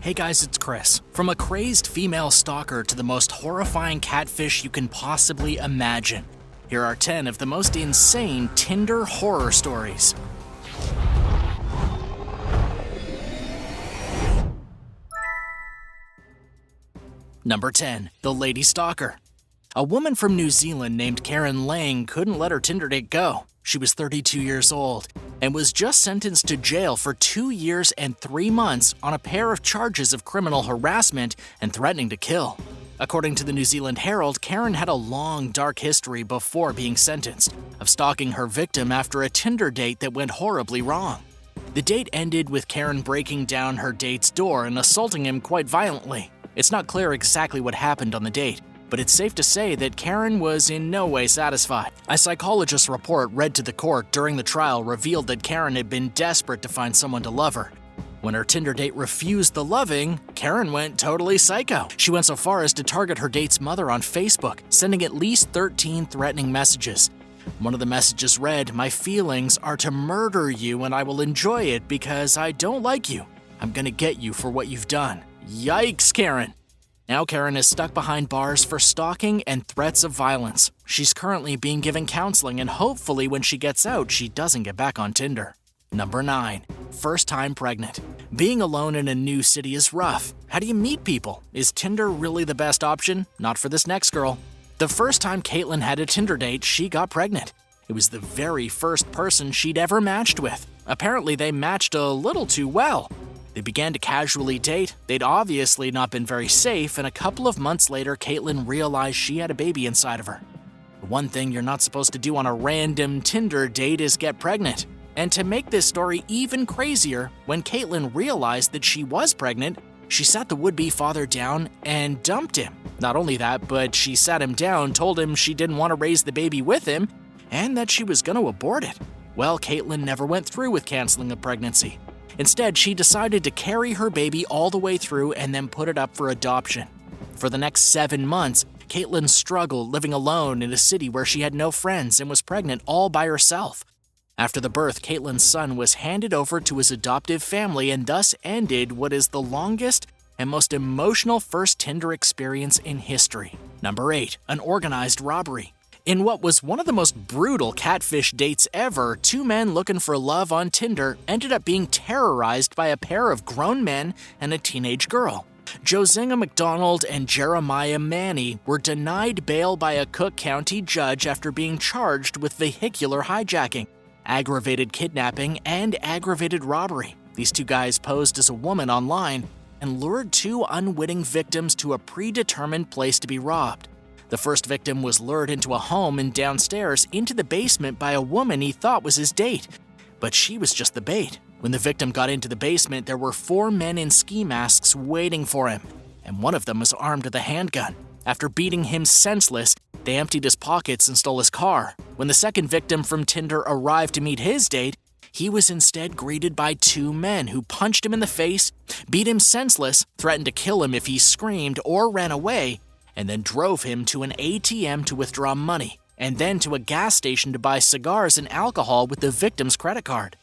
Hey guys, it's Chris. From a crazed female stalker to the most horrifying catfish you can possibly imagine, here are 10 of the most insane Tinder horror stories. Number 10. The Lady Stalker. A woman from New Zealand named Karen Lang couldn't let her Tinder date go. She was 32 years old and was just sentenced to jail for 2 years and 3 months on a pair of charges of criminal harassment and threatening to kill. According to the New Zealand Herald, Karen had a long, dark history before being sentenced of stalking her victim after a Tinder date that went horribly wrong. The date ended with Karen breaking down her date's door and assaulting him quite violently. It's not clear exactly what happened on the date, but it's safe to say that Karen was in no way satisfied. A psychologist's report read to the court during the trial revealed that Karen had been desperate to find someone to love her. When her Tinder date refused the loving, Karen went totally psycho. She went so far as to target her date's mother on Facebook, sending at least 13 threatening messages. One of the messages read, "My feelings are to murder you and I will enjoy it because I don't like you. I'm gonna get you for what you've done." Yikes, Karen! Now Karen is stuck behind bars for stalking and threats of violence. She's currently being given counseling and hopefully when she gets out, she doesn't get back on Tinder. Number 9. First time pregnant. Being alone in a new city is rough. How do you meet people? Is Tinder really the best option? Not for this next girl. The first time Caitlin had a Tinder date, she got pregnant. It was the very first person she'd ever matched with. Apparently they matched a little too well. They began to casually date. They'd obviously not been very safe, and a couple of months later, Caitlin realized she had a baby inside of her. The one thing you're not supposed to do on a random Tinder date is get pregnant. And to make this story even crazier, when Caitlin realized that she was pregnant, she sat the would-be father down and dumped him. Not only that, but she sat him down, told him she didn't want to raise the baby with him, and that she was going to abort it. Well, Caitlin never went through with canceling the pregnancy. Instead, she decided to carry her baby all the way through and then put it up for adoption. For the next 7 months, Caitlin struggled living alone in a city where she had no friends and was pregnant all by herself. After the birth, Caitlin's son was handed over to his adoptive family and thus ended what is the longest and most emotional first Tinder experience in history. Number 8. An organized robbery. In what was one of the most brutal catfish dates ever, 2 men looking for love on Tinder ended up being terrorized by a pair of grown men and a teenage girl. Josinga McDonald and Jeremiah Manny were denied bail by a Cook County judge after being charged with vehicular hijacking, aggravated kidnapping, and aggravated robbery. These 2 guys posed as a woman online and lured 2 unwitting victims to a predetermined place to be robbed. The first victim was lured into a home and downstairs into the basement by a woman he thought was his date. But she was just the bait. When the victim got into the basement, there were 4 men in ski masks waiting for him, and one of them was armed with a handgun. After beating him senseless, they emptied his pockets and stole his car. When the second victim from Tinder arrived to meet his date, he was instead greeted by 2 men who punched him in the face, beat him senseless, threatened to kill him if he screamed or ran away, and then drove him to an ATM to withdraw money, and then to a gas station to buy cigars and alcohol with the victim's credit card.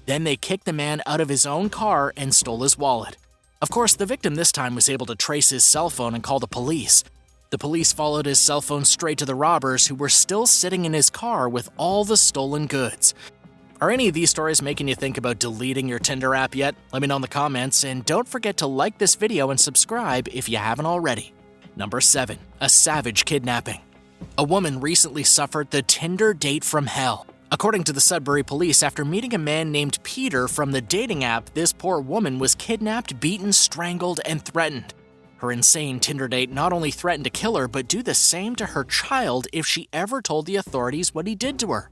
Then they kicked the man out of his own car and stole his wallet. Of course, the victim this time was able to trace his cell phone and call the police. The police followed his cell phone straight to the robbers who were still sitting in his car with all the stolen goods. Are any of these stories making you think about deleting your Tinder app yet? Let me know in the comments, and don't forget to like this video and subscribe if you haven't already. Number 7. A savage kidnapping. A woman recently suffered the Tinder date from hell. According to the Sudbury police, after meeting a man named Peter from the dating app, this poor woman was kidnapped, beaten, strangled, and threatened. Her insane Tinder date not only threatened to kill her, but do the same to her child if she ever told the authorities what he did to her.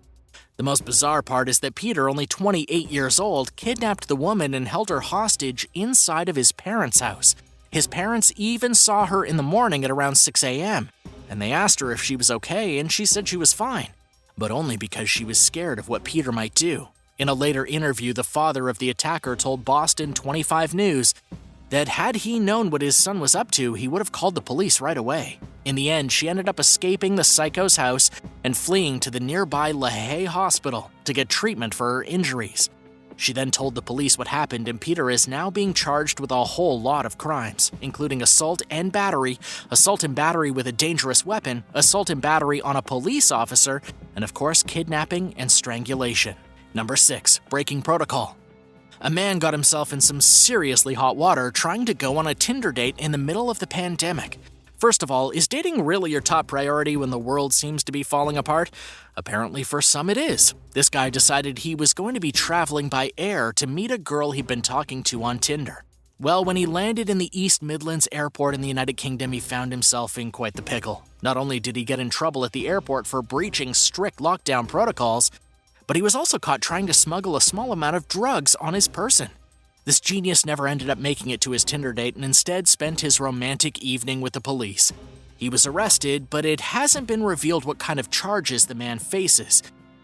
The most bizarre part is that Peter, only 28 years old, kidnapped the woman and held her hostage inside of his parents' house. His parents even saw her in the morning at around 6 a.m., and they asked her if she was okay, and she said she was fine, but only because she was scared of what Peter might do. In a later interview, the father of the attacker told Boston 25 News that had he known what his son was up to, he would have called the police right away. In the end, she ended up escaping the psycho's house and fleeing to the nearby LaHaye Hospital to get treatment for her injuries. She then told the police what happened, and Peter is now being charged with a whole lot of crimes, including assault and battery with a dangerous weapon, assault and battery on a police officer, and of course, kidnapping and strangulation. Number 6. Breaking protocol. A man got himself in some seriously hot water trying to go on a Tinder date in the middle of the pandemic. First of all, is dating really your top priority when the world seems to be falling apart? Apparently for some it is. This guy decided he was going to be traveling by air to meet a girl he'd been talking to on Tinder. Well, when he landed in the East Midlands airport in the United Kingdom, he found himself in quite the pickle. Not only did he get in trouble at the airport for breaching strict lockdown protocols, but he was also caught trying to smuggle a small amount of drugs on his person. This genius never ended up making it to his Tinder date and instead spent his romantic evening with the police. He was arrested, but it hasn't been revealed what kind of charges the man faces.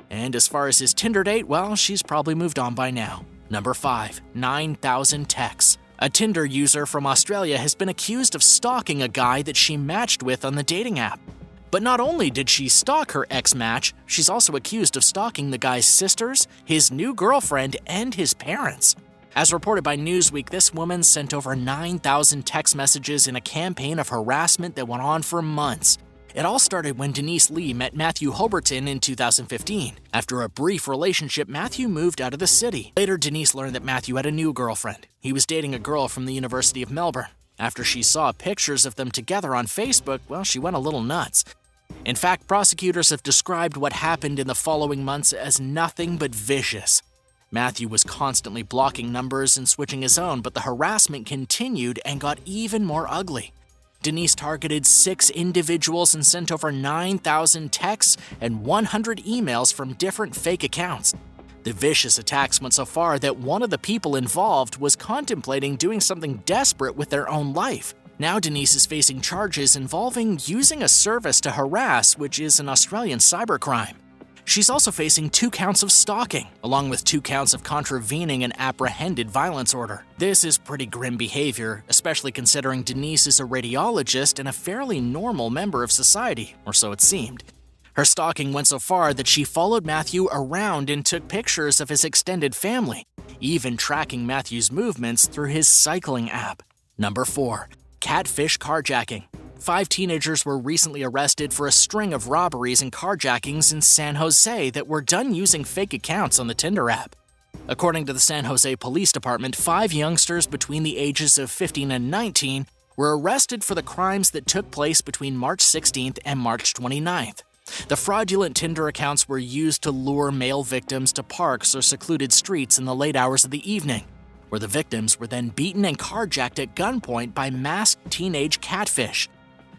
And as far as his Tinder date, well, she's probably moved on by now. Number 5. 9,000 texts. A Tinder user from Australia has been accused of stalking a guy that she matched with on the dating app. But not only did she stalk her ex-match, she's also accused of stalking the guy's sisters, his new girlfriend, and his parents. As reported by Newsweek, this woman sent over 9,000 text messages in a campaign of harassment that went on for months. It all started when Denise Lee met Matthew Hoberton in 2015. After a brief relationship, Matthew moved out of the city. Later, Denise learned that Matthew had a new girlfriend. He was dating a girl from the University of Melbourne. After she saw pictures of them together on Facebook, well, she went a little nuts. In fact, prosecutors have described what happened in the following months as nothing but vicious. Matthew was constantly blocking numbers and switching his own, but the harassment continued and got even more ugly. Denise targeted 6 individuals and sent over 9,000 texts and 100 emails from different fake accounts. The vicious attacks went so far that one of the people involved was contemplating doing something desperate with their own life. Now Denise is facing charges involving using a service to harass, which is an Australian cybercrime. She's also facing 2 counts of stalking, along with 2 counts of contravening an apprehended violence order. This is pretty grim behavior, especially considering Denise is a radiologist and a fairly normal member of society, or so it seemed. Her stalking went so far that she followed Matthew around and took pictures of his extended family, even tracking Matthew's movements through his cycling app. Number 4. Catfish carjacking. 5 teenagers were recently arrested for a string of robberies and carjackings in San Jose that were done using fake accounts on the Tinder app. According to the San Jose Police Department, 5 youngsters between the ages of 15 and 19 were arrested for the crimes that took place between March 16th and March 29th. The fraudulent Tinder accounts were used to lure male victims to parks or secluded streets in the late hours of the evening, where the victims were then beaten and carjacked at gunpoint by masked teenage catfish.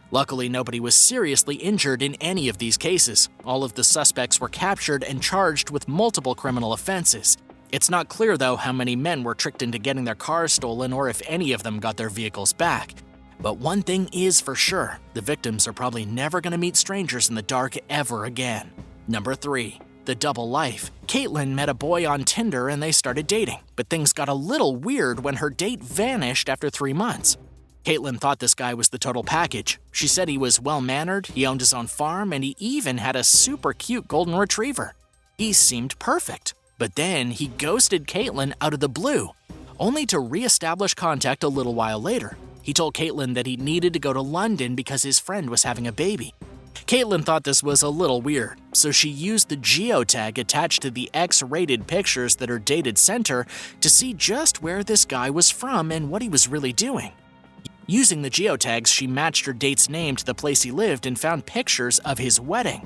Luckily, nobody was seriously injured in any of these cases. All of the suspects were captured and charged with multiple criminal offenses. It's not clear, though, how many men were tricked into getting their cars stolen or if any of them got their vehicles back. But one thing is for sure, the victims are probably never going to meet strangers in the dark ever again. Number 3. The double life. Caitlin met a boy on Tinder and they started dating, but things got a little weird when her date vanished after 3 months. Caitlin thought this guy was the total package. She said he was well-mannered, he owned his own farm, and he even had a super cute golden retriever. He seemed perfect. But then he ghosted Caitlin out of the blue, only to re-establish contact a little while later. He told Caitlin that he needed to go to London because his friend was having a baby. Caitlin thought this was a little weird, so she used the geotag attached to the X-rated pictures that her date had sent her to see just where this guy was from and what he was really doing. Using the geotags, she matched her date's name to the place he lived and found pictures of his wedding.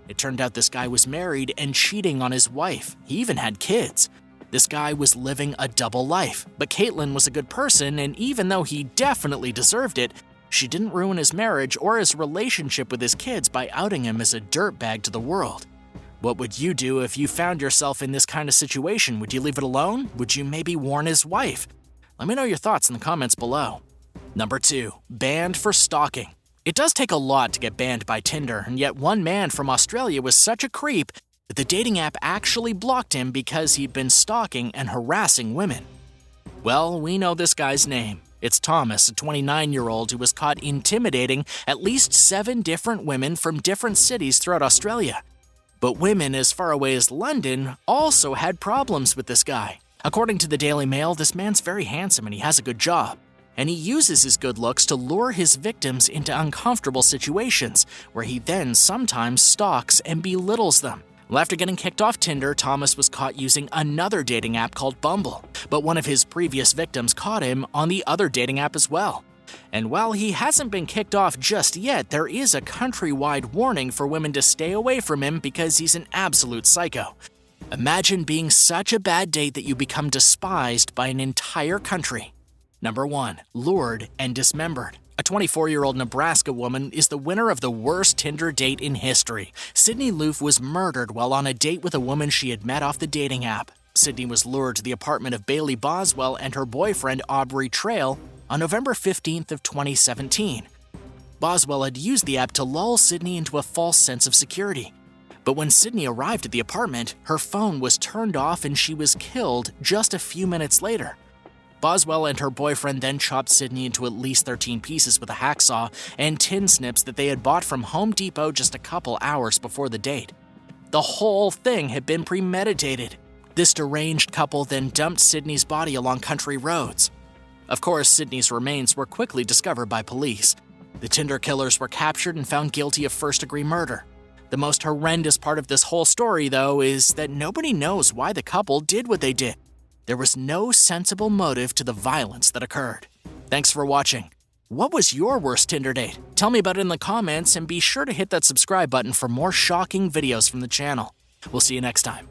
It turned out this guy was married and cheating on his wife. He even had kids. This guy was living a double life, but Caitlin was a good person, and even though he definitely deserved it, she didn't ruin his marriage or his relationship with his kids by outing him as a dirtbag to the world. What would you do if you found yourself in this kind of situation? Would you leave it alone? Would you maybe warn his wife? Let me know your thoughts in the comments below. Number 2. Banned for stalking. It does take a lot to get banned by Tinder, and yet one man from Australia was such a creep that the dating app actually blocked him because he'd been stalking and harassing women. Well, we know this guy's name. It's Thomas, a 29-year-old who was caught intimidating at least 7 different women from different cities throughout Australia. But women as far away as London also had problems with this guy. According to the Daily Mail, this man's very handsome and he has a good job. And he uses his good looks to lure his victims into uncomfortable situations, where he then sometimes stalks and belittles them. Well, after getting kicked off Tinder, Thomas was caught using another dating app called Bumble, but one of his previous victims caught him on the other dating app as well. And while he hasn't been kicked off just yet, there is a countrywide warning for women to stay away from him because he's an absolute psycho. Imagine being such a bad date that you become despised by an entire country. Number 1. Lured and dismembered. A 24-year-old Nebraska woman is the winner of the worst Tinder date in history. Sydney Loof was murdered while on a date with a woman she had met off the dating app. Sydney was lured to the apartment of Bailey Boswell and her boyfriend Aubrey Trail on November 15th of 2017. Boswell had used the app to lull Sydney into a false sense of security. But when Sydney arrived at the apartment, her phone was turned off and she was killed just a few minutes later. Boswell and her boyfriend then chopped Sydney into at least 13 pieces with a hacksaw and tin snips that they had bought from Home Depot just a couple hours before the date. The whole thing had been premeditated. This deranged couple then dumped Sydney's body along country roads. Of course, Sydney's remains were quickly discovered by police. The Tinder killers were captured and found guilty of first-degree murder. The most horrendous part of this whole story, though, is that nobody knows why the couple did what they did. There was no sensible motive to the violence that occurred. Thanks for watching. What was your worst Tinder date? Tell me about it in the comments and be sure to hit that subscribe button for more shocking videos from the channel. We'll see you next time.